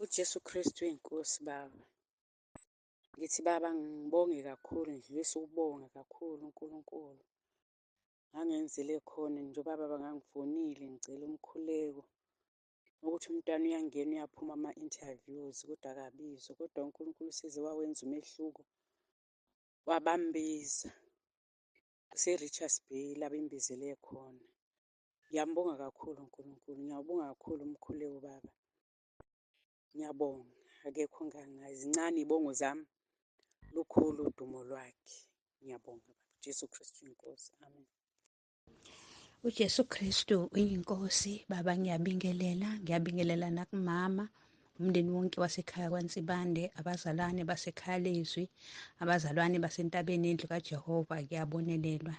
uJesu Kristu inkosi baba. Ngithi baba ngibonge kakhulu, ngidlulisa ukubonga kakhulu uNkulunkulu. Ngangenzele khona njengoba baba ngangifonile ngicela umkhuleko ukuthi umntwana uyangena uyaphuma ama-interviews kodwa akabizwa, kodwa uNkulunkulu useze wawenza umehluko, wabambiza kuse-Richards Bay la bembizele khona. Ngiyambonga kakhulu uNkulunkulu, ngiyawubonga kakhulu umkhuleko baba. Ngiyabonga, akekho ongangazi, zincane iy'bongo zami, lukhulu udumo lwakhe. Ngiyabonga baba. Jesu Kristu inkosi, amen. uJesu Kristu uyinkosi. Baba, ngiyabingelela nakumama, umndeni wonke wasekhaya kwaNsibande, abazalwane basekhaya Lezwi, abazalwane basentabeni endlu kaJehova, kuyabonelelwa.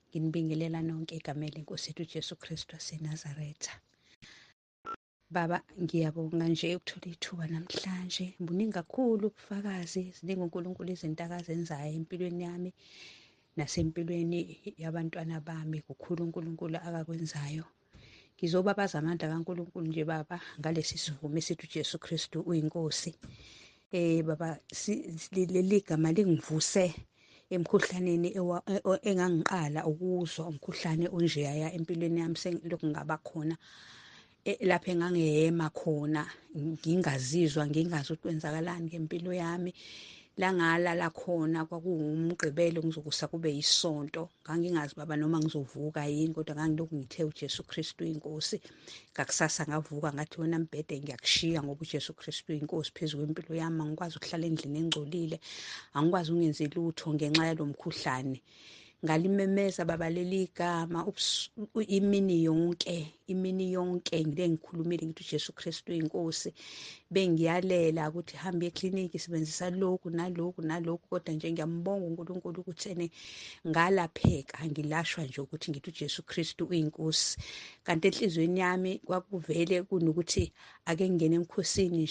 Nginibingelela nonke egameni lenkosi yethu uJesu Kristu waseNazaretha. Baba, ngiyabonga nje ukuthola ithuba namhlanje. Buningi kakhulu ubufakazi, ziningi uNkulunkulu izinto akazenzayo empilweni yami nasempilweni yabantwana bami. Kukhulu uNkulunkulu akakwenzayo. Ngizobabaza amandla kaNkulunkulu nje baba ngalesi sivumo esithi uJesu Kristu uyinkosi. Baba, leli gama lingivuse emkhuhlaneni engangiqala ukuzwa, umkhuhlane onjeyaya empilweni yami selokhu ngaba khona. Lapho engangihema khona ngingazizwa, ngingazi ukuthi kwenzakalani ngempilo yami. La ngalala khona kwakuwuMgqibelo ngizokusa kube yisonto. Ngangingazi baba noma ngizovuka yini, kodwa ngangilokhu ngithe uJesu Kristu uyinkosi. Ngakusasa ngavuka ngathi wena mbhede ngiyakushiya ngoba uJesu Kristu uyinkosi phezu kwempilo yami. Angikwazi ukuhlala endlini engcolile, angikwazi ungenze lutho ngenxa yalo mkhuhlane. Ngalimemeza baba leli gama imini yonke ngile ngikhulumile ngithi uJesu Kristu uyinkosi. Bengiyalela ukuthi hambe eklinikhi sebenzisa lokhu nalokhu, kodwa nje ngiyambonga uNkulunkulu ukuthi ngalapheka, ngilashwa nje ukuthi ngithi uJesu Kristu uyinkosi. Kanti enhlizweni yami kwakuvele kunokuthi ake ngingene emkhosini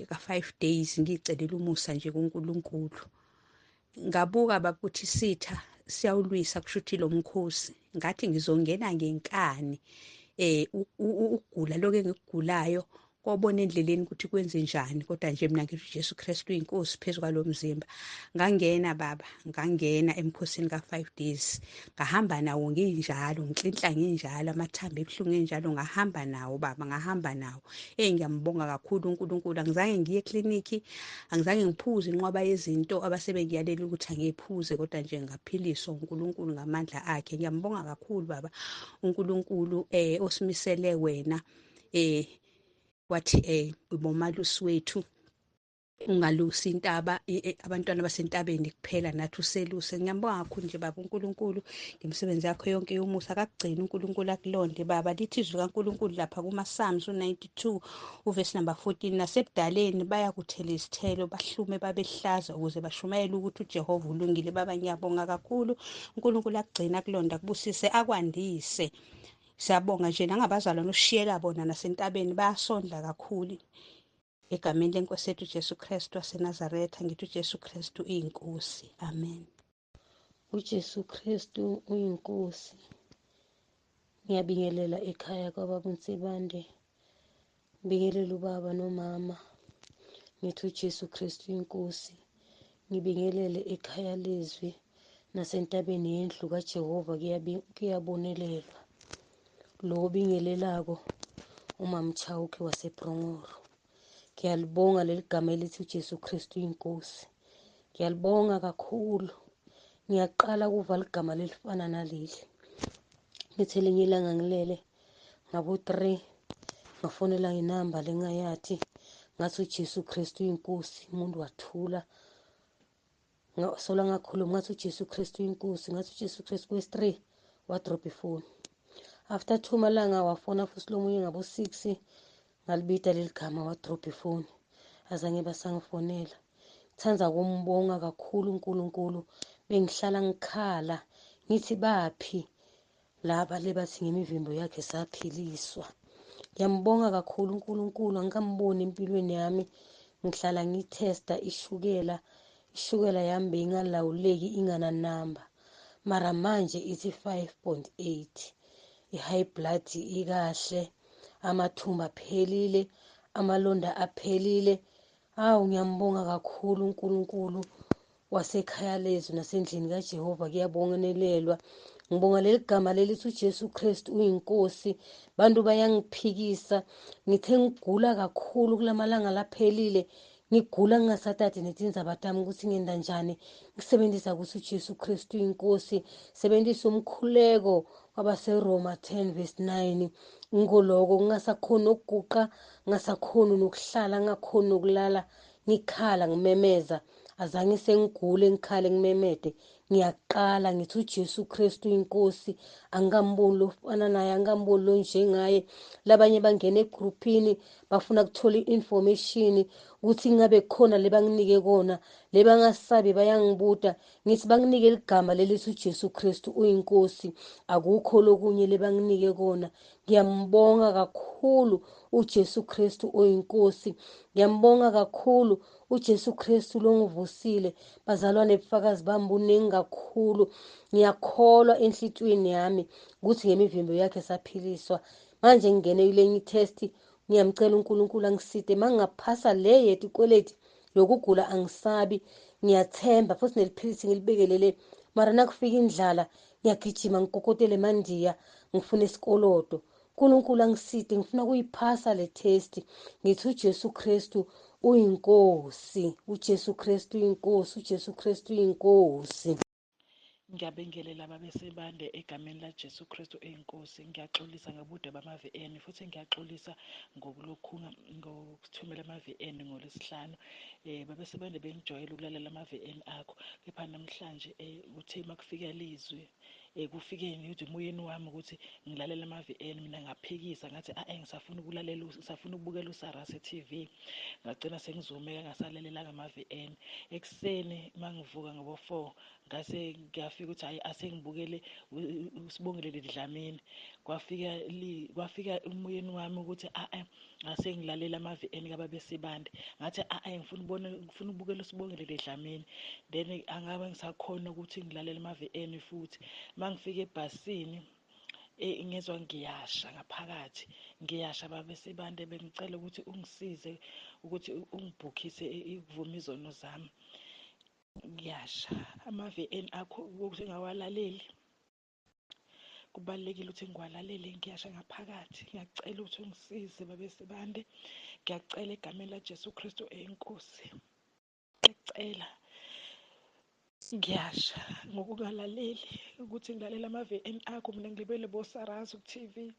ka-5 days ngicelela umusa nje kuNkulunkulu. Ngabuka baba ukuthi sitha siyawulwisa kusho ukuthi lo mkhosi, ngathi ngizongena ngenkani ukugula lokho engikugulayo kwabona endleleni ukuthi kwenze njani, kodwa nje mina ngithi uJesu Kristu uyinkosi phezu kwalo mzimba. Ngangena baba, ngangena emkhosini ka-5 days, ngahamba nawo nginjalo, nginhlinhla nginjalo, amathambo ebuhlungu enjalo, ngahamba nawo baba, ngahamba nawo. Ngiyambonga kakhulu uNkulunkulu. Angizange ngiye eklinikhi, angizange ngiphuze inqwaba yezinto abasebengiyalela ukuthi angiphuze, kodwa nje ngaphiliswa uNkulunkulu ngamandla akhe. Ngiyambonga kakhulu baba uNkulunkulu osimisele wena wathi ubomalusi wethu ungalusi intaba abantwana basentabeni kuphela nathi useluse. Ngiyambonga kakhulu nje baba uNkulunkulu ngemisebenzi yakho yonke yomusa. Akakugcina uNkulunkulu akulonde baba. Lithi izwi kaNkulunkulu lapha kuma-Psalms 92 uvesi number 14, nasebudaleni bayakuthela izithelo bahlume babehlaza ukuze bashumayele ukuthi uJehova ulungile. Baba ngiyabonga kakhulu uNkulunkulu akugcina akulonda akubusise akwandise. Siyabonga nje nangabazalwane osishiyela bona nasentabeni bayasondla kakhulu. Egameni lenkosi yethu uJesu Kristu waseNazaretha ngithi uJesu Kristu uyinkosi, amen. uJesu Kristu uyinkosi. Ngiyabingelela ekhaya kwababa uNsibande, ngibingelela ubaba nomama, ngithi uJesu Kristu uyinkosi. Ngibingelele ekhaya Lezwi nasentabeni yendlu kaJehova kuyabonelelwa. Lo obingelelako uMama Chauke waseBrongoro. Ngiyalibonga leli gama elithi uJesu Kristu uyinkosi. Ngiyalibonga kakhulu. Ngiyaqala ukuva ligama lelifana naleli. Ngithi elinye ilanga ngilele ngabo-3 ngafonela inamba lengayathi ngathi uJesu Kristu uyinkosi. Umuntu wathula. Ngasola ngakhuluma ngathi uJesu Kristu uyinkosi, ngathi uJesu Kristu kwesi-3 wadrop ifoni. After 2 malanga wafona futhi lomunye ngabo-6 ngalibida leli gama wadrop ifoni. Azange basangifonela. Ngithanza ukumbonga kakhulu uNkulunkulu. Bengihlala ngikhala ngithi baphi laba lebathi ngemivimbo yakhe saphiliswa. Ngiyambonga kakhulu uNkulunkulu. Angikamboni empilweni yami. Ngihlala ngithesta ishukela yami beyingalawuleki ingananamba, mara manje ithi 5.8. I-high blood ikahle, amathumba aphelile, amalonda aphelile. Hawu, ngiyambonga kakhulu uNkulunkulu wasekhaya lezwi nasendlini kaJehova, kuyabongelelwa. Ngibonga leli gama lelithi uJesu Kristu uyinkosi. Bantu bayangiphikisa, ngithe ngigula kakhulu kulamalanga laphelile, ngigula ngingasatati netindzaba tami ukuthi ngenda njani, ngisebenzisa ukuthi uJesu Kristu uyinkosi, sebenzisa umkhuleko wabaseRoma 10:9. Ngoloko ngingasakhoni ukuguqa, ngingasakhoni nokuhlala, ngingakhoni nokulala, ngikhala ngimemeza. Azange sengigule ngikhale ngimemede, ngiyaqala ngithi uJesu Kristu uyinkosi. Angikamboni lofana naye, angikamboni lo njengaye. Labanye bangena egruphini bafuna ukuthola i-information ukuthi ngabe khona lebanginike kona, lebangasabi bayangibuda. Ngithi banginike ligama lelithi uJesu Kristu uyinkosi, akukho lokunye lebanginike kona. Ngiyambonga kakhulu uJesu Kristu oyinkosi. Ngiyambonga kakhulu uJesu Kristu longivusile. Bazalwane, ubufakazi bami buningi kakhulu. Ngiyakholwa enhlitiyweni yami ukuthi ngemivimbo yakhe saphiliswa. Manje ngingene kulenye i-test, ngiyamcela uNkulunkulu angiside. Mangingaphasa le yethu ikweleti yokugula angisabi, ngiyathemba futhi neliphilisi ngilibekelele. Mara nakufika indlala ngiyagijima ngikokotele emandiya, ngifuna isikolodo. uNkulunkulu angiside, ngifuna kuyiphasa le test. Ngithi uJesu Kristu uyinkosi, uJesu Kristu uyinkosi, uJesu Kristu uyinkosi. Ngiyabingelela babesebande egameni laJesu Kristu eyinkosi. Ngiyaxolisa ngobude bama-VN futhi ngiyaxolisa ngokuthumela ama-VN ngolesihlanu. Babesebande bengijwayele ukulalela ama-VN akho, kepha namhlanje uthe makufika lizwi kufike ngithi emoyeni wami ukuthi ngilalela ama-VN, mina ngaphikisa ngathi ngisafuna ukubukela uSarasa TV. Ngagcina sengizumeka ngasalalelanga ama-VN. Ekuseni mangivuka ngo-4 ngase ngiyafika ukuthi hayi asengibukele uSibongelele Dlamini. Kwafika emoyeni wami ukuthi asengilalela ama-VN kababesibande. Ngathi ngifuna ukubukela uSibongelele Dlamini, then angabe ngisakhona ukuthi ngilalela ama-VN futhi. Mangifika ebhasini ngezwa ngiyasha ngaphakathi, ngiyasha babesibande. Bengicela ukuthi ungisize ukuthi ungibhukhise ukuvuma izono zami. Ngiyasha ama-VN akho ukuthi ngawalaleli, kubalulekile ukuthi ngiwalalele. Ngiyasha ngaphakathi, ngiyacela ukuthi ungisize babesibande. Ngiyacela egameni laJesu Kristu eyinkosi, ngiyacela. Ngiyasha ngokungalaleli ukuthi ngilalela ama-VN akho. Mina ngilibele boSarasa TV.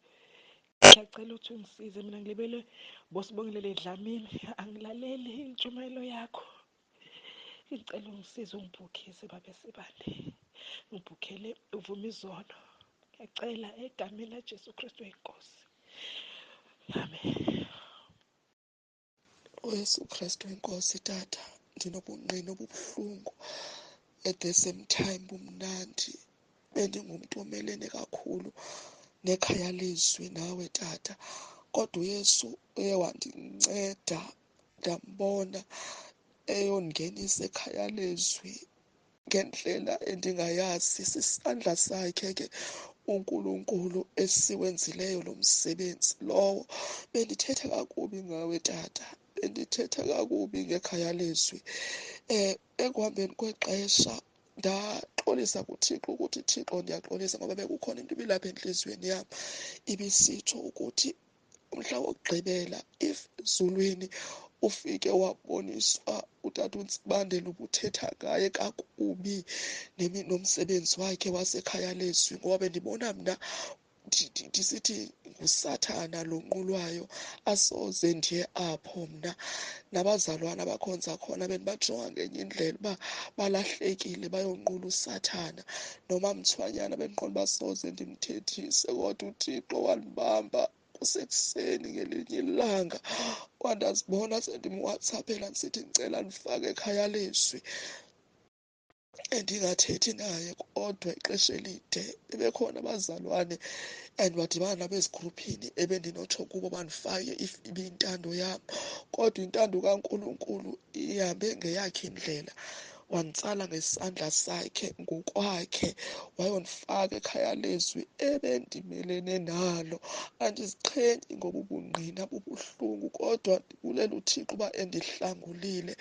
Ngiyacela ukuthi ungisize, mina ngilibele boSibongelele Dlamini, angilaleli intshumayelo yakho. Ngicela ungisize, ungibhukhise babesibande, ngibhukhele uvuma izono. Ngiyacela egameni laJesu Kristu eyinkosi, amen. uYesu Kristu inkosi. Tata, ndinobungqina obubuhlungu, at the same time bumnandi. Bendingumntu omelene kakhulu nekhaya lizwi nawe tata, kodwa uYesu uye wandinceda, ndambona eyongenisa ekhaya lizwi ngendlela endingayazi. Sisandla sakhe ke uNkulunkulu esiwenzileyo lo msebenzi lowo. Bendithetha kakubi ngawe tata, bendithetha kakubi ngekhaya lizwi. Ekuhambeni kwexesha ndaxolisa kuThixo ukuthi Thixo, ndiyaxolisa ngoba bekukhona into ibilapha entliziyweni yam ibisitsho ukuthi umhla wokugqibela if ezulwini ufike waboniswa utata uNtsibandile ubuthetha ngaye kakubi nomsebenzi wakhe wasekhaya lizwi, ngoba bendibona mna ndisithi nguSathana lo nqulwayo. Asoze ndiye apho mna. Nabazalwana abakhonza khona bendibajonga ngenye indlela uba balahlekile bayonqula uSathana. Nomamthwanyana bendiqonda uba soze ndimthethise, kodwa uThixo wandibamba kusekuseni ngelinye ilanga, wandazibona sendimwhatsappela ndisithi ndicela ndifake ekhaya lizwi, endingathethi naye. Kodwa ixesha elide bebekhona abazalwane endibadibana nabo ezigruphini ebendinotsho kubo bandifake if ibiyintando yam, kodwa intando kaNkulunkulu ihambe ngeyakhe indlela. wanitsala ngesandla sakhe ngokwakhe wayonifaka ekhaya lezwi ebendimelene nalo. Andiziqhenyi ngoba ubungqina bubuhlungu, kodwa ndibulela uThixo uba endihlangulile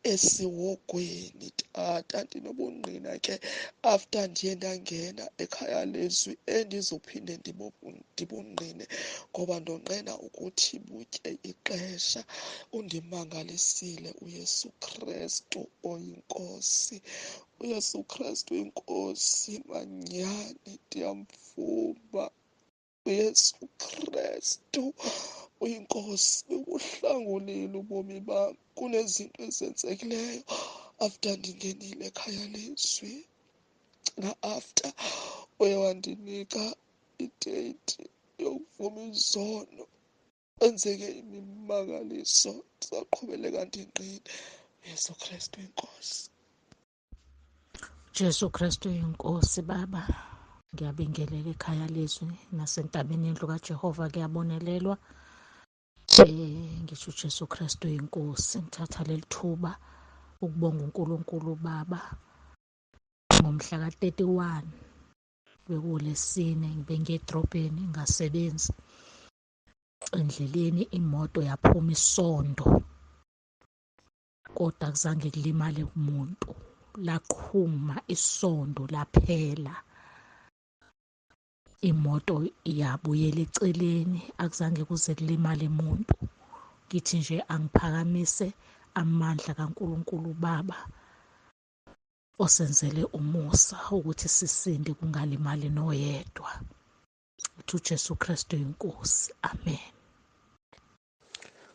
esiwogweni. Tata, ndinobungqina ke after ndiye ndangena ekhaya lezwi endizophinde ndibungqine, ngoba ndonqena ukuthi butye ixesha. Undimangalisile uYesu Krestu oyinkosi. uYesu Krestu inkosi manyani, ndiyamvuma. uYesu Krestu uyinkosi, ubuhlangulile ubomi bam kunezinto ezenzekileyo after ndingenile ekhaya lezwi, na-after uye wandinika ideyithi yokuvuma izono. Kwenzeke imimangaliso, ndizawuqhubeleka ndingqine. uYesu Krestu inkosi. Jesu Kristu yinkosi. Baba, ngiyabingelela ekhaya lezwi nasentabeni yendlu kaJehova kuyabonelelwa. Ngisho uJesu Kristu yinkosi. Ngithatha leli thuba ukubonga uNkulunkulu Baba. Ngomhla ka-31 bekuwuLesine ngibe ngedrobheni ngasebenzi. Endleleni imoto yaphuma isondo, kodwa akuzange kulimale umuntu. Laqhuma isondo laphela, imoto yabuyela eceleni, akuzange kuze kulimale umuntu. Ngithi nje angiphakamise amandla kaNkulunkulu Baba osenzele umusa ukuthi sisinde kungalimali noyedwa. Uthi uJesu Kristu yinkosi. Amen.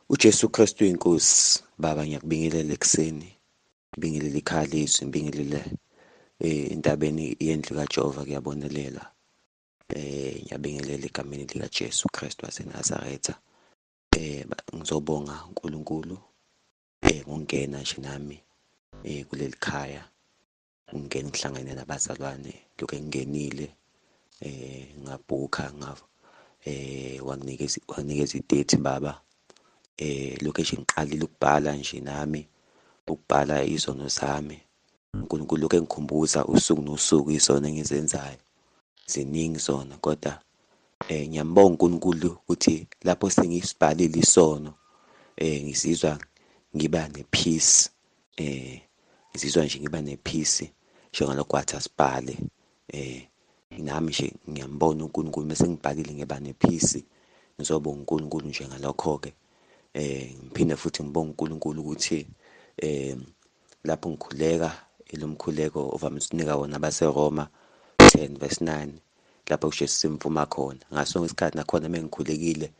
uJesu Kristu inkosi. Baba, ngiyakubingelela ekuseni, ngibingelela ikhaya lezwi, ngibingelela entabeni yendlu kaJehova kuyabonelela. Ngiyabingelela egameni likaJesu Kristu waseNazaretha. Ngizobonga uNkulunkulu ngokungena nje nami kuleli khaya, ngingena ngihlangane nabazalwane. Lokhu engingenile ngabhukha wanginikeza idethi Baba. Lokhu nje ngiqalile ukubhala nje nami, ukubhala izono zami. uNkulunkulu lokhu engikhumbuza usuku nosuku izono engizenzayo, ziningi zona, kodwa ngiyambonga uNkulunkulu ukuthi lapho sengisibhalile isono ngizizwa ngiba ne-peace. Ngizizwa nje ngiba ne-peace njengalokho wathi asibhale. Nami nje ngiyambona uNkulunkulu mase ngibhalile ngiba ne-peace. Ngizobonga uNkulunkulu nje ngalokho-ke. Ngiphinde futhi ngibonga uNkulunkulu ukuthi lapho ngikhuleka lo mkhuleko ovamise ukunika wona abaseRoma 10:9, lapho kuJesu simvuma khona ngaso sonke isikhathi. Nakhona uma ngikhulekile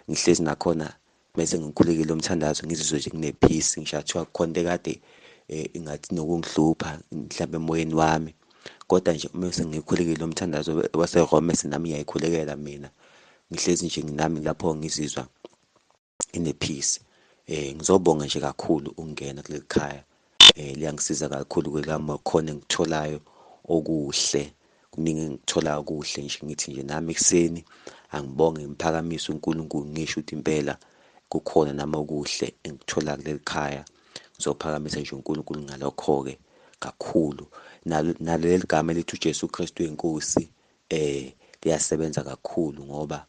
ngihlezi nakhona, bese ngikhulekile umthandazo ngizizwe nje ngine-peace. Ngisho kuthiwa kukhona into ekade ingathi nokungihlupha mhlawumbe emoyeni wami, kodwa nje uma sengikhulekile umthandazo waseRoma nami ngiyayikhulekela mina, ngihlezi nje nami lapho ngizizwa ine-peace. Ngizobonga nje kakhulu ukungena kuleli khaya. Liyangisiza kakhulu kwelami khona engikutholayo okuhle, kuningi engikutholayo okuhle nje. Ngithi nje nami ekuseni angibonge ngiphakamise uNkulunkulu, ngisho ukuthi impela kukhona nami okuhle engikuthola kuleli khaya. Ngizophakamisa nje uNkulunkulu ngalokho-ke kakhulu. Naleli gama elithi uJesu Kristu inkosi liyasebenza kakhulu, ngoba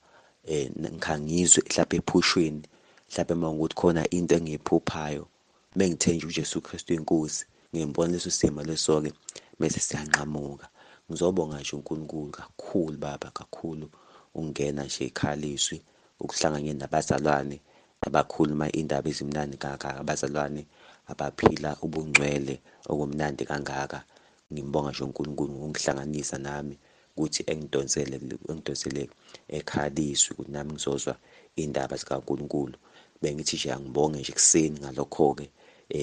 ngikhangizwe mhlawumbe ephushweni, mhlawumbe uma ukuthi khona into engiyiphuphayo, mengithe nje uJesu Kristu inkosi, ngiyembona leso simo leso-ke bese siyanqamuka. Ngizobonga nje uNkulunkulu kakhulu Baba, kakhulu ukungena nje ekhaya lezwi, ukuhlanganyela nabazalwane abakhuluma indaba ezimnandi kangaka, abazalwane abaphila ubungcwele okumnandi kangaka. Ngimbonga nje uNkulunkulu ngokungihlanganisa nami, ukuthi engidonsele ekhaya lezwi, ukuthi nami ngizozwa iy'ndaba zikaNkulunkulu. Bengithi nje angibonge nje ekuseni ngalokho-ke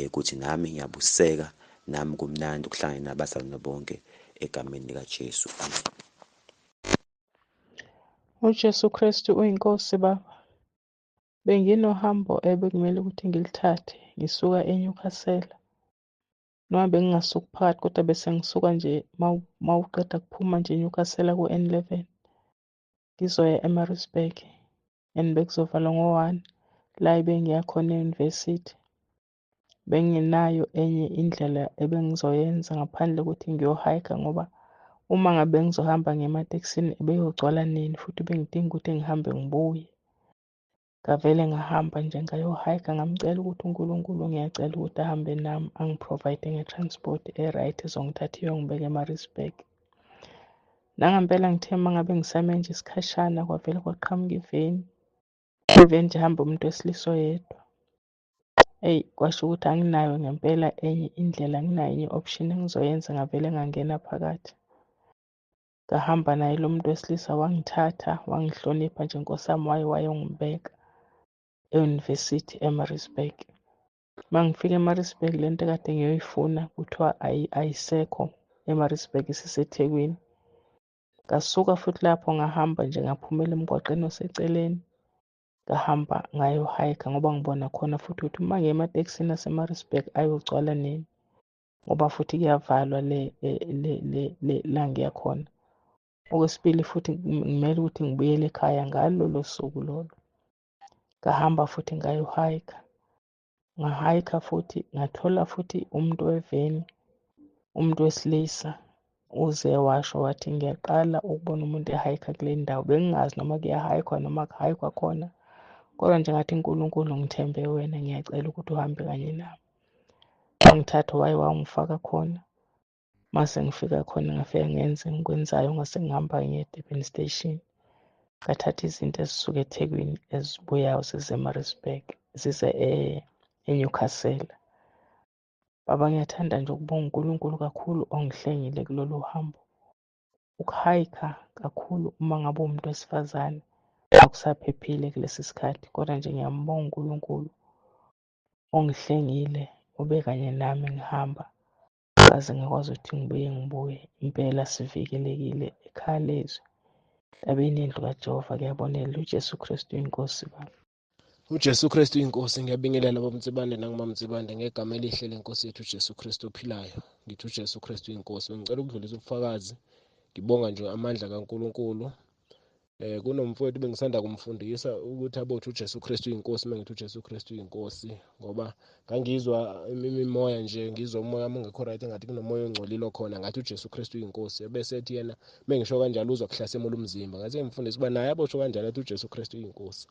ukuthi nami ngiyabuseka, nami kumnandi ukuhlangana nabazalwane bonke egameni likaJesu. Amen. uJesu Kristu uyinkosi Baba. Benginohambo ebekumele ukuthi ngilithathe ngisuka eNyukhasela, noma bengingasuki phakathi, kodwa bese ngisuka nje mawuqeda kuphuma nje eNyukhasela ku-N11 ngizoya eMaritzburg, and bekuzovalwa ngo-1 la ebengiya khona e-university. bengenayo enye indlela ebengizoyenza ngaphandle kokuthi ngiyohayikha, ngoba uma ngabe ngizohamba ngematekisini ebeyogcwala nini futhi bengidinga ukuthi ngihambe ngibuye. Ngavele ngahamba nje ngayohayikha, ngamcela ukuthi uNkulunkulu ngiyacela ukuthi ahambe nami, angiprovide nge-transport e-right ezongithatha iyongibeka eMaritzburg. Nangempela ngithe uma ngabe ngisame nje isikhashana kwavele kwaqhamuka iveni. Iveni nje hamba umuntu wesilisa oyedwa. Eyi, kwasho ukuthi anginayo ngempela enye indlela, anginayo enye option engizoyenza. Ngavele ngangena phakathi, ngahamba naye lo muntu wesilisa, wangithatha wangihlonipha nje, Nkosi yami, wayongibeka e-University eMaritzburg. Uma ngifika eMaritzburg, le nto kade ngiyoyifuna kuthiwa ayisekho eMaritzburg, isiseThekwini. Ngasuka futhi lapho ngahamba nje ngaphumela emgwaqeni oseceleni, ngahamba ngayohayikha ngoba ngibona khona futhi ukuthi uma ngiye ematekisini aseMaritzburg ayogcwala nini, ngoba futhi kuyavalwa la ngiya khona. Okwesibili futhi kumele ukuthi ngibuyele ekhaya ngalolo suku lolo. Ngahamba futhi ngayohayikha, ngahayikha futhi ngathola futhi umuntu weveni, umuntu wesilisa uze washo wathi ngiyaqala ukubona umuntu ehayikha kule ndawo. Bengingazi noma kuyahayikhwa noma akuhayikhwa khona, kodwa nje ngathi uNkulunkulu ngithembe wena, ngiyacela ukuthi uhambe kanye nami. Wangithatha wangifaka khona. Mase ngifika khona ngafika ngenza engikwenzayo, ngase ngihamba ngiye eDurban Station. Ngathatha izinto ezisuka eThekwini ezibuyayo zize eMaritzburg, zize eNewcastle. Baba, ngiyathanda nje ukubonga uNkulunkulu kakhulu ongihlengile kulolu hambo. Ukuhayikha kakhulu uma ngabe umuntu wesifazane akusaphephile kulesi sikhathi, kodwa nje ngiyambonga uNkulunkulu ongihlengile, ube kanye nami ngihamba, kaze ngakwazi ukuthi ngibuye. Impela sivikelekile ekhaya lezwi, endabeni yendlu kaJehova. Kuyabonela uJesu Kristu inkosi baba. uJesu Kristu inkosi. Ngiyabingelela baMtsibande nanguMamtsibande ngegama elihle lenkosi yethu uJesu Kristu ophilayo. Ngithi uJesu Kristu inkosi. Ngicela ukudlulisa ubufakazi. Ngibonga nje amandla kaNkulunkulu. Kunomfowethu bengisanda kumfundisa ukuthi abothi uJesu Kristu inkosi, mengithi uJesu Kristu inkosi, ngoba ngangizwa imimoya nje, ngizwa umoya wami ungekho right, engathi kunomoya ongcolile khona, ngathi uJesu Kristu inkosi. Bese ethi yena mengisho kanjalo uzwa kuhlasemula umzimba. Ngathi ngimfundisa uba naye abosho kanjalo athi uJesu Kristu inkosi.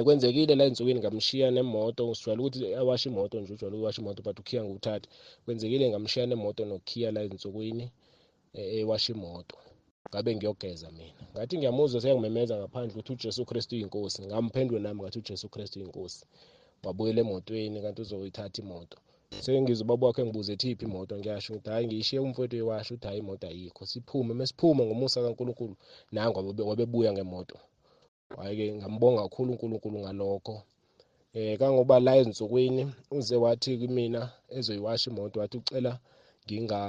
Kwenzekile la ensukwini ngamshiya nemoto, usijwayele ukuthi awashe imoto nje, ujwayele uwasha imoto but ukhiya nguthatha. Kwenzekile ngamshiya nemoto nokhiya la ensukwini ewasha imoto. Ngabe ngiyogeza mina, ngathi ngiyamuzwa seyangimemeza ngaphandle ukuthi uJesu Kristu inkosi. Ngamphendula nami ngathi uJesu Kristu inkosi. Wabuyela emotweni kanti uzoyithatha imoto. Sengizwa ubaba wakhe ngibuza ethi iphi imoto, ngiyasho ngithi hayi ngiyishiye umfowethu ewasha, uthi hayi imoto ayikho. Siphume, mesiphuma ngomusa kaNkulunkulu nangu wabebuya ngemoto. Hhayi-ke ngambonga kakhulu uNkulunkulu ngalokho. Kangoba la ezinsukwini uze wathi kumina ezoyiwasha imoto, wathi ucela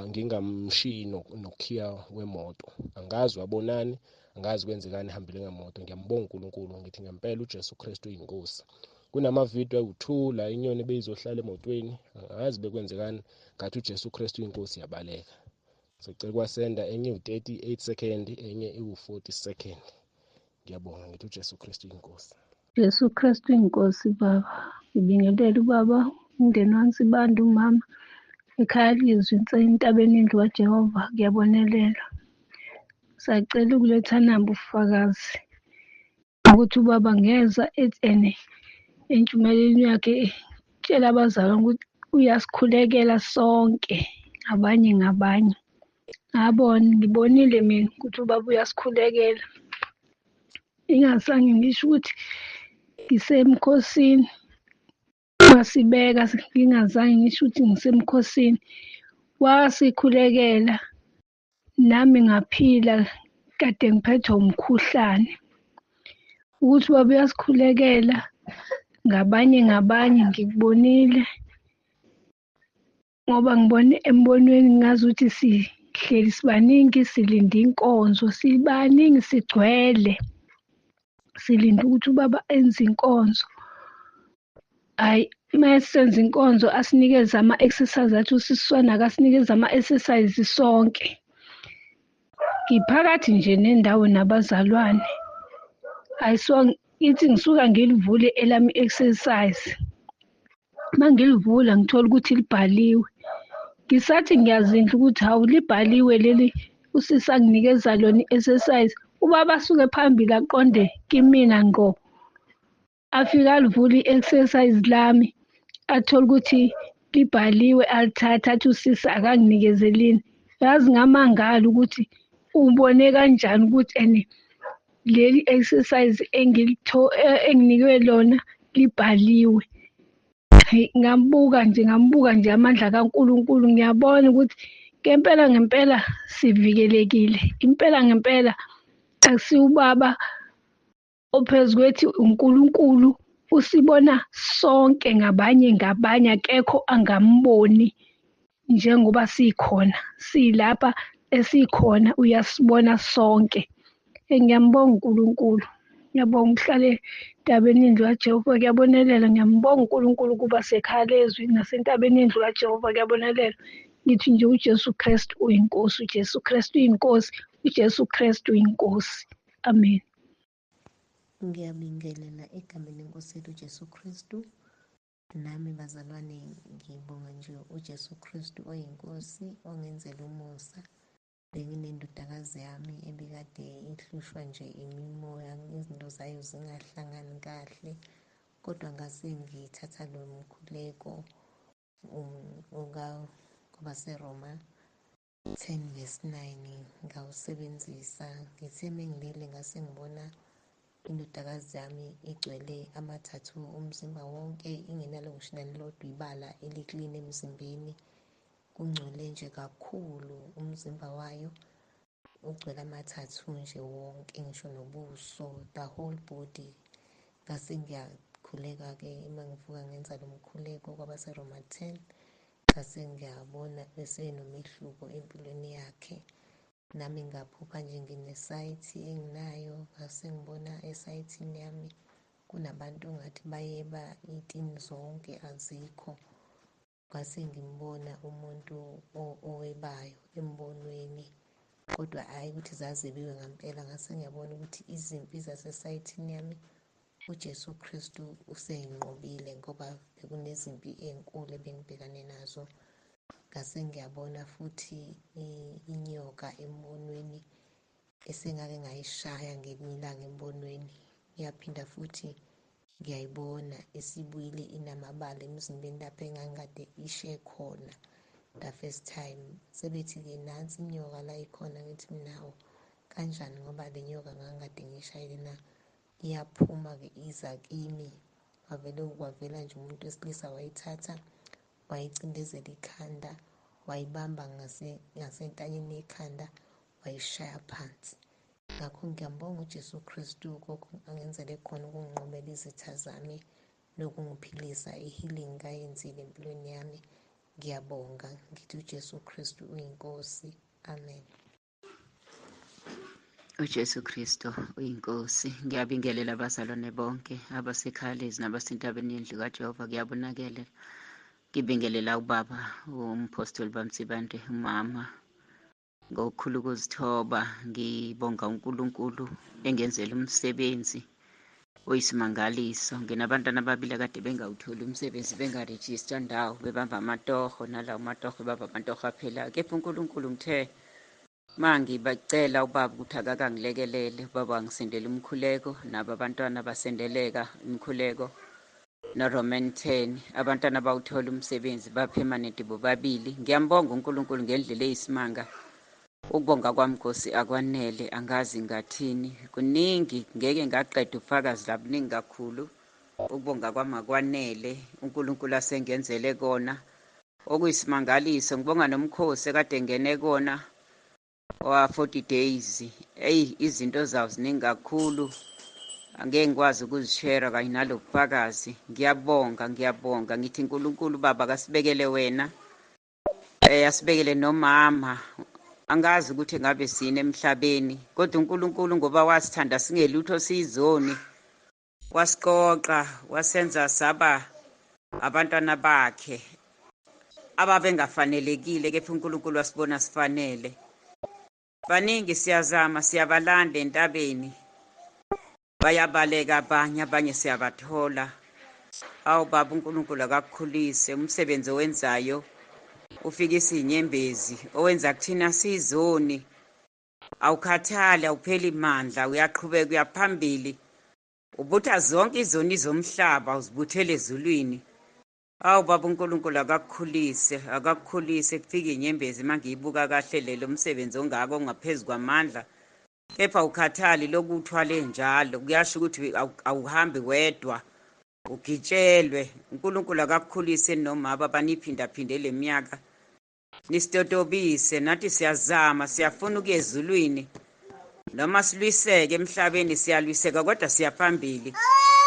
ngingamshiyi nokhiya wemoto. Angazi wabonani, angazi kwenzekani ehambile ngemoto. Ngiyambonga uNkulunkulu, ngithi ngempela uJesu Kristu inkosi. Kunamavidiyo awu-2 la inyoni beyizohlala emotweni, angazi bekwenzekani, ngathi uJesu Kristu inkosi yabaleka. Sicela kwasenda enye u-38 second, enye iwu-40 second. Ngiyabonga, ngithi uJesu Kristu inkosi. Jesu Kristu inkosi baba. Ngibingelela ubaba umndeni waNsibande, umama ekhaya lizwi entabeni indlu kaJehova. Kuyabonelela. Sacela ukuletha namba ubufakazi ukuthi ubaba ngeza ethene entshumeleni yakhe tshela abazalwane ukuthi uyasikhulekela sonke ngabanye. Ngibonile mina ukuthi ubaba uyasikhulekela. Ingazange ngisho ukuthi ngisemkhosini wasibeka, ngingazange ngisho ukuthi ngisemkhosini, wasikhulekela nami ngaphila kade ngiphethwe umkhuhlane. Ukuthi ubaba uyasikhulekela ngabanye ngikubonile, ngoba ngibone embonweni ngazi ukuthi sihleli sibaningi silinde inkonzo, sibaningi sigcwele silinde ukuthi ubaba enze inkonzo. Hhayi, uma senza inkonzo asinikeze ama-exercise athi usiswana akasinikeze ama-exercise sonke. Ngiphakathi nje nendawo nabazalwane. Ithi ngisuka ngilivule elami exercise. Mangilivula ngithola ukuthi libhaliwe. Ngisathi ngiyazindla ukuthi hawu libhaliwe leli usisi anginikeza lona i-exercise. Ubaba asuke phambili aqonde kimina ngqo. Afike alivule i-exercise lami athole ukuthi libhaliwe alithatha athi usisi akanginikezelini. Yazi ngamangala ukuthi ubone kanjani ukuthi leli exercise enginikwe lona libhaliwe. Ngambuka nje amandla kaNkulunkulu. Ngiyabona ukuthi ngempela sivikelekile. Impela ngempela akusiwo ubaba ophezu kwethu uNkulunkulu usibona sonke ngabanye akekho angamboni njengoba sikhona. Silapha esikhona uyasibona sonke. Ngiyambonga uNkulunkulu. Ngiyabonga ukuhlale entabeni yendlu kaJehova kuyabonelela. Ngiyambonga uNkulunkulu ukuba sekhaya lezwi nasentabeni yendlu kaJehova kuyabonelela. Ngithi nje uJesu Kristu uyinkosi, uJesu Kristu uyinkosi, uJesu Kristu uyinkosi. Amen. Ngiyabingelela egameni lenkosi yethu uJesu Kristu. Nami bazalwane ngibonga nje uJesu Kristu oyinkosi ongenzela umusa. Benginendodakazi yami ebikade ihlushwa nje imimoya, izinto zayo zingahlangani kahle, kodwa ngase ngithatha lo mkhuleko kwabaseRoma 10:9 ngawusebenzisa. Ngithe mengilele ngase ngibona indodakazi yami igcwele amathathu umzimba wonke, ingenalo ngisho nalilodwa ibala eliklini emzimbeni. Kungcole nje kakhulu umzimba wayo, ugcwele amathathu nje wonke, ngisho nobuso, the whole body. Ngase ngiyakhuleka-ke uma ngivuka ngenza lo mkhuleko kwabaseRoma 10, ngase ngiyabona esenomehluko empilweni yakhe. Nami ngaphupha nje nginesayithi enginayo, ngase ngibona esayithini yami kunabantu ngathi bayeba iy'tini zonke azikho. Ngase ngimbona umuntu owebayo embonweni, kodwa hhayi ukuthi zazebiwe ngampela. Ngase ngiyabona ukuthi izimpi zasesayithini yami uJesu Kristu useyinqobile ngoba bekunezimpi ey'nkulu ebengibhekane nazo. Ngase ngiyabona futhi inyoka embonweni esengake ngayishaya ngelinye ilanga embonweni. Ngiyaphinda futhi ngiyayibona esibuyile inamabala emzimbeni lapho engangikade ishe khona the first time. Sebethi-ke nansi inyoka la ikhona, ngithi mnawo kanjani ngoba le nyoka ngangikade ngiyishayile na iyaphuma-ke iza kimi. Kwavela nje umuntu wesilisa wayithatha wayicindezela ikhanda, wayibamba ngasentanyeni yekhanda wayishaya phansi. Ngakho ngiyambonga uJesu Kristu angenzele khona ukunginqobela izitha zami nokungiphilisa, i-healing kayenzile empilweni yami. Ngiyabonga, ngithi uJesu Kristu uyinkosi. Amen. uJesu Kristu uyinkosi. Ngiyabingelela abazalwane bonke abasekhaya lezi nabasentabeni yendlu kaJehova kuyabonakelela. Ngibingelela ubaba umpostoli Bamtsibande, umama, ngokukhulu ukuzithoba. Ngibonga uNkulunkulu engenzela umsebenzi oyisimangaliso. Nginabantwana ababili kade bengawutholi umsebenzi, bengarejista ndawo, bebamba amatoho, nalawo matoho bebamba amatoho aphelayo. Kepha uNkulunkulu ngithe mangibacela ubaba ukuthi akakangilekelele, ubaba wangisendela umkhuleko, nabo abantwana basendeleka umkhuleko noRoman 10. Abantwana bawuthola umsebenzi ba-permanent bobabili. Ngiyambonga uNkulunkulu ngendlela eyisimanga. Ukubonga kwami Nkosi akwanele, angazi ngathini. Kuningi ngeke ngaqeda ubufakazi la buningi kakhulu. Ukubonga kwami akwanele, uNkulunkulu asengenzele kona okuyisimangaliso. Ngibonga nomkhosi ekade ngene kona wa 40 days. Izinto zawo ziningi kakhulu, angeke ngikwazi ukuzishare kanye nalo bufakazi. Ngiyabonga. Ngithi uNkulunkulu baba kasibekele wena, asibekele nomama. Angazi ukuthi ngabe sine emhlabeni, kodwa uNkulunkulu ngoba wasithanda singelutho siyizoni, wasiqoqa, wasenza saba abantwana bakhe ababengafanelekile, kepha uNkulunkulu wasibona sifanele. Baningi siyazama, siyabalanda entabeni, bayabaleka abanye siyabathola. Awu baba uNkulunkulu akakukhulise umsebenzi owenzayo ufikisa inyembezi owenza kuthina sizoni awukhathali awupheli mandla uyaqhubeka uyaphambili ubutha zonke izoni zomhlaba uzibuthele ezulwini. Awu baba uNkulunkulu akakukhulise kufika inyembezi mangiyibuka kahle lelo msebenzi ongaka ongaphezulu kwamandla kepha ukhathali lokhu uthwale njalo kuyasho ukuthi awuhambi wedwa ugitshelwe. uNkulunkulu akakukhulise nomaba baniphindaphinde le minyaka nisitotobise nathi siyazama siyafuna ukuya ezulwini noma silwiseke emhlabeni siyalwiseka kodwa siyaphambili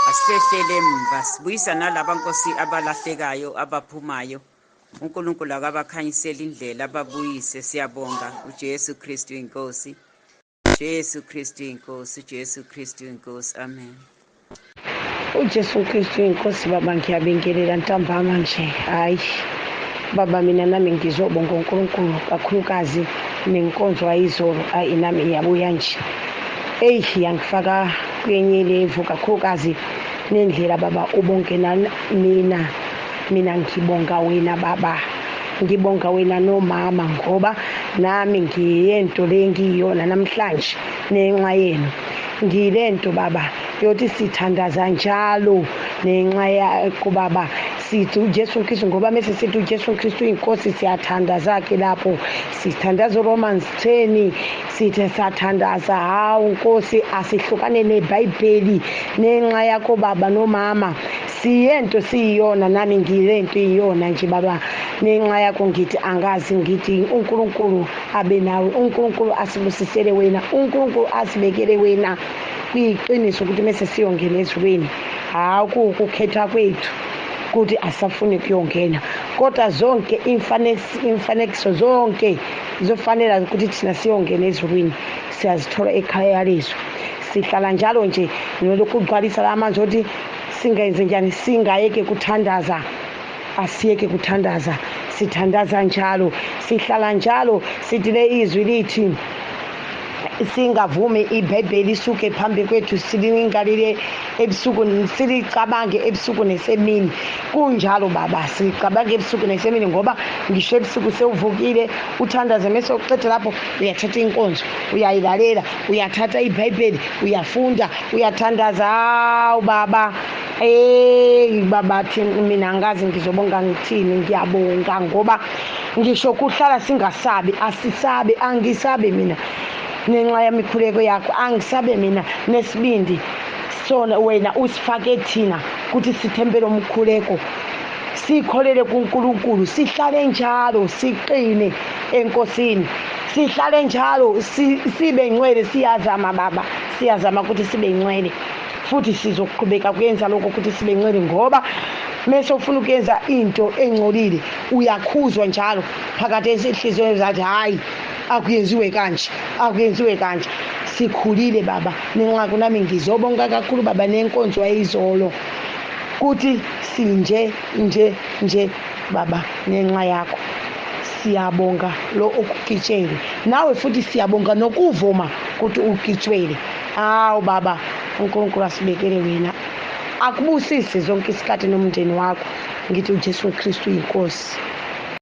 asihlehlele emva sibuyisa nalaba nkosi abalahlekayo abaphumayo. uNkulunkulu akabakhanyisela indlela ababuyise. Siyabonga uJesu Kristu inkosi. Jesu Kristu inkosi. Jesu Kristu inkosi. Amen. uJesu Kristu inkosi baba ngiyabingelela ntambama nje. Hayi baba mina nami ngizobonga uNkulunkulu kakhulukazi nenkonzo ayizolo nami iyabuya nje. Yangifaka kwenye levu kakhulukazi nendlela baba ubonke mina ngibonga wena baba. Ngibonga wena nomama ngoba nami ngiyento lengiyona namhlanje nenxa yenu. Ngilento baba yothi sithandaza njalo nenxa yakho baba sithi uJesu Kristu ngoba mase sithi uJesu Kristu inkosi siyathandaza ke lapho sithandaza Romans 10 sithi sathandaza hawu Nkosi asihlukane neBhayibheli nenxa yakho baba nomama siyento siyona nami ngilento iyona nje baba nenxa yakho ngithi angazi ngithi uNkulunkulu abe nawe uNkulunkulu asibusisele wena uNkulunkulu asibekele wena kuyiqiniso ukuthi mase siyongena ezulwini hawu ukukhetha kwethu ukuthi asafuni kuyongena kodwa zonke imfanekiso zonke zofanele ukuthi thina siyongena ezulwini siyazithola ekhaya lezo. Sihlala njalo nje nolokhu ugcwalisa lamanzi ukuthi singenze njani singayeke kuthandaza asiyeke kuthandaza sithandaza njalo sihlala njalo sithi le izwi lithi singavumi iBhayibheli isuke phambi kwethu silingalile ebusuku silicabange ebusuku nesemini kunjalo baba sicabange ebusuku nesemini ngoba ngisho ebusuku sewuvukile uthandaze mase uqede lapho uyathatha inkonzo uyayilalela uyathatha iBhayibheli uyafunda uyathandaza baba baba mina ngazi ngizobonga ngithini ngiyabonga ngoba ngisho kuhlala singasabi asisabe angisabe mina nenxa yamikhuleko yakho angisabe mina nesibindi sona wena usifake thina ukuthi sithembele umkhuleko sikholele kuNkulunkulu sihlale njalo siqine enkosini sihlale njalo sibe ngcwele siyazama baba siyazama ukuthi sibe ngcwele futhi sizoqhubeka kuyenza lokho ukuthi sibe ngcwele ngoba mase ufuna ukuyenza into engcolile uyakhuzwa njalo phakathi esehlizweni zathi hayi akuyenziwe kanje sikhulile baba nenxa kunami ngizobonga kakhulu baba nenkonzo ayizolo kuthi sinje baba nenxa yakho siyabonga lo ukugitshele nawe futhi siyabonga nokuvuma ukuthi ugitshwele baba uNkulunkulu asibekele wena akubusise zonke isikhathi nomndeni wakho ngithi uJesu Kristu inkosi.